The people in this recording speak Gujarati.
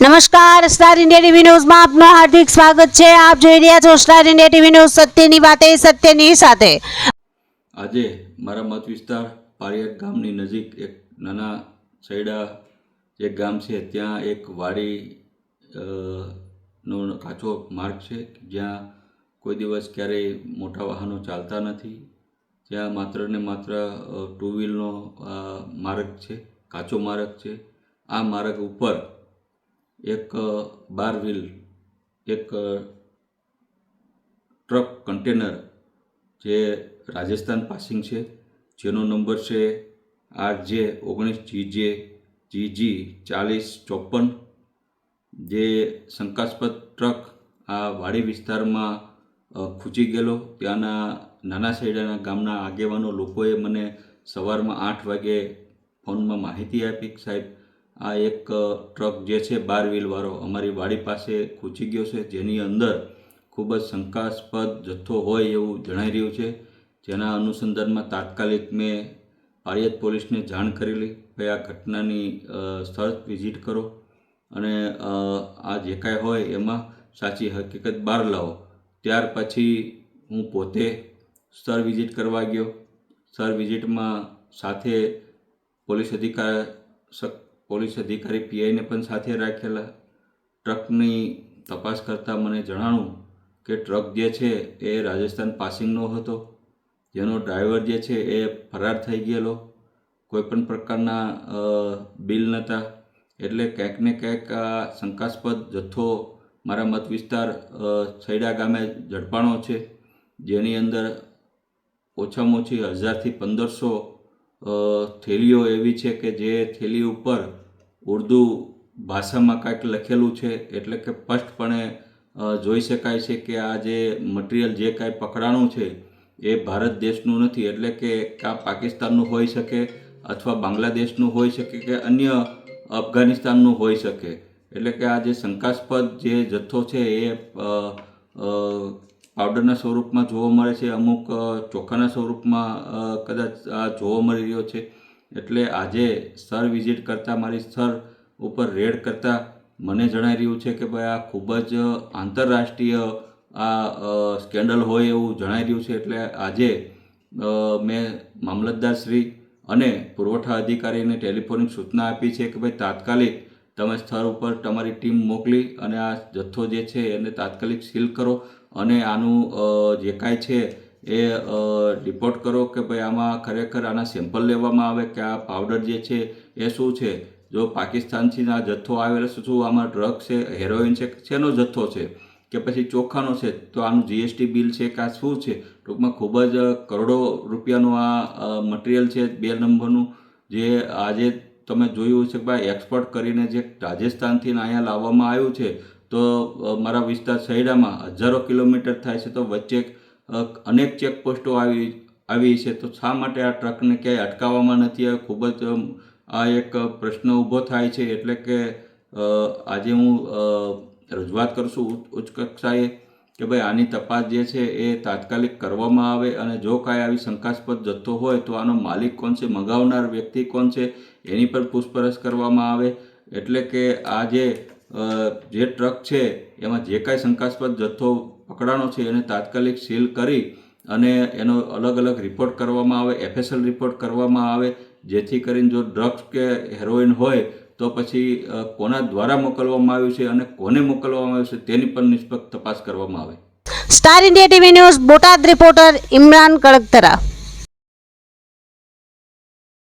નમસ્કાર, સ્ટાર ઇન્ડિયા ટીવી ન્યૂઝમાં આપનું હાર્દિક સ્વાગત છે। આપ જોઈ રહ્યા છો સ્ટાર ઇન્ડિયા ટીવી ન્યૂઝ, સત્યની વાતે સત્યની સાથે। આજે મારા મત વિસ્તાર પારિયાદ ગામની નજીક એક નાના સૈડા જે ગામ છે ત્યાં એક વાડી નો કાચો માર્ગ છે, જ્યાં કોઈ દિવસ ક્યારેય મોટા વાહનો ચાલતા નથી। ત્યાં માત્ર ને માત્ર ટુ વ્હીલનો માર્ગ છે, કાચો માર્ગ છે। આ માર્ગ ઉપર એક 12 વ્હીલ એક ટ્રક કન્ટેનર જે રાજસ્થાન પાસિંગ છે, જેનો નંબર છે RJ19GG4054, જે શંકાસ્પદ ટ્રક આ વાડી વિસ્તારમાં ખૂંચી ગયેલો। ત્યાંના નાના સૈડાના ગામના આગેવાનો લોકોએ મને સવારમાં 8 વાગે ફોનમાં માહિતી આપી કે સાહેબ આ એક ટ્રક જે છે 12 વ્હીલવાળો અમારી વાડી પાસે ખૂંચી ગયો છે, જેની અંદર ખૂબ જ શંકાસ્પદ જથ્થો હોય એવું જણાઈ રહ્યું છે। જેના અનુસંધાનમાં તાત્કાલિક મેં પારિયાદ પોલીસને જાણ કરેલી કે આ ઘટનાની સ્થળ વિઝિટ કરો અને આ જે કાંઈ હોય એમાં સાચી હકીકત બહાર લાવો। ત્યાર પછી હું પોતે સ્થળ વિઝિટ કરવા ગયો। સ્થળ વિઝિટમાં સાથે પોલીસ અધિકારી પીઆઈને પણ સાથે રાખેલા। ટ્રકની તપાસ કરતાં મને જણાવ્યું કે ટ્રક જે છે એ રાજસ્થાન પાસિંગનો હતો, જેનો ડ્રાઈવર જે છે એ ફરાર થઈ ગયેલો, કોઈપણ પ્રકારના બિલ નહોતા। એટલે ક્યાંક ને ક્યાંક આ શંકાસ્પદ જથ્થો મારા મત વિસ્તાર સૈડા ગામે ઝડપાણો છે, જેની અંદર ઓછામાં ઓછી 1000થી 1500 થેલીઓ એવી છે કે જે થેલી ઉપર ઉર્દૂ ભાષામાં કાંઈક લખેલું છે। એટલે કે સ્પષ્ટપણે જોઈ શકાય છે કે આ જે મટીરિયલ જે કાંઈ પકડાણું છે એ ભારત દેશનું નથી, એટલે કે આ પાકિસ્તાનનું હોઈ શકે અથવા બાંગ્લાદેશનું હોઈ શકે કે અન્ય અફઘાનિસ્તાનનું હોઈ શકે। એટલે કે આ જે શંકાસ્પદ જે જથ્થો છે એ પાવડરના સ્વરૂપમાં જોવા મળે છે, અમુક ચોખાના સ્વરૂપમાં કદાચ આ જોવા મળી રહ્યો છે। એટલે આજે સ્થળ વિઝિટ કરતાં, મારી સ્થળ ઉપર રેડ કરતાં મને જણાઈ રહ્યું છે કે ભાઈ આ ખૂબ જ આંતરરાષ્ટ્રીય આ સ્કેન્ડલ હોય એવું જણાઈ રહ્યું છે। એટલે આજે મેં મામલતદારશ્રી અને પુરવઠા અધિકારીને ટેલિફોનિક સૂચના આપી છે કે ભાઈ તાત્કાલિક તમે સ્થળ ઉપર તમારી ટીમ મોકલી અને આ જથ્થો જે છે એને તાત્કાલિક સીલ કરો અને આનું જે કાંઈ છે એ રિપોર્ટ કરો કે ભાઈ આમાં ખરેખર આના સેમ્પલ લેવામાં આવે કે આ પાવડર જે છે એ શું છે। જો પાકિસ્તાનથી આ જથ્થો આવેલો છે, શું આમાં ડ્રગ છે, હેરોઇન છે, શેનો જથ્થો છે કે પછી ચોખાનો છે, તો આનું જીએસટી બિલ છે કે આ શું છે। ટૂંકમાં ખૂબ જ કરોડો રૂપિયાનું આ મટીરિયલ છે 2 નંબરનું, જે આજે તમે જોયું છે કે ભાઈ એક્સપોર્ટ કરીને જે રાજસ્થાનથી અહીંયા લાવવામાં આવ્યું છે, તો મારા વિસ્તાર સૈડામાં 1000 કિલોમીટર થાય છે, તો વચ્ચે અનેક ચેકપોસ્ટો આવી છે, તો શા માટે આ ટ્રકને ક્યાંય અટકાવવામાં નથી આવ્યો? ખૂબ જ આ એક પ્રશ્ન ઊભો થાય છે। એટલે કે આજે હું રજૂઆત કરું છું ઉચ્ચ કક્ષાએ કે ભાઈ આની તપાસ જે છે એ તાત્કાલિક કરવામાં આવે અને જો કાંઈ આવી શંકાસ્પદ જથ્થો હોય તો આનો માલિક કોણ છે, મંગાવનાર વ્યક્તિ કોણ છે, એની પર પૂછપરછ કરવામાં આવે। એટલે કે આ જે ટ્રક છે એમાં જે કાંઈ શંકાસ્પદ જથ્થો પકડાણો છે એને તાત્કાલિક સીલ કરી અને એનો અલગ અલગ રિપોર્ટ કરવામાં આવે, FSL રિપોર્ટ કરવામાં આવે, જેથી કરીને જો ડ્રગ્સ કે હેરોઇન હોય તો પછી કોના દ્વારા મોકલવામાં આવ્યું છે અને કોને મોકલવામાં આવ્યું છે તેની પણ નિષ્પક્ષ તપાસ કરવામાં આવે। Star India TV news Botad, reporter Imran કડકતરા।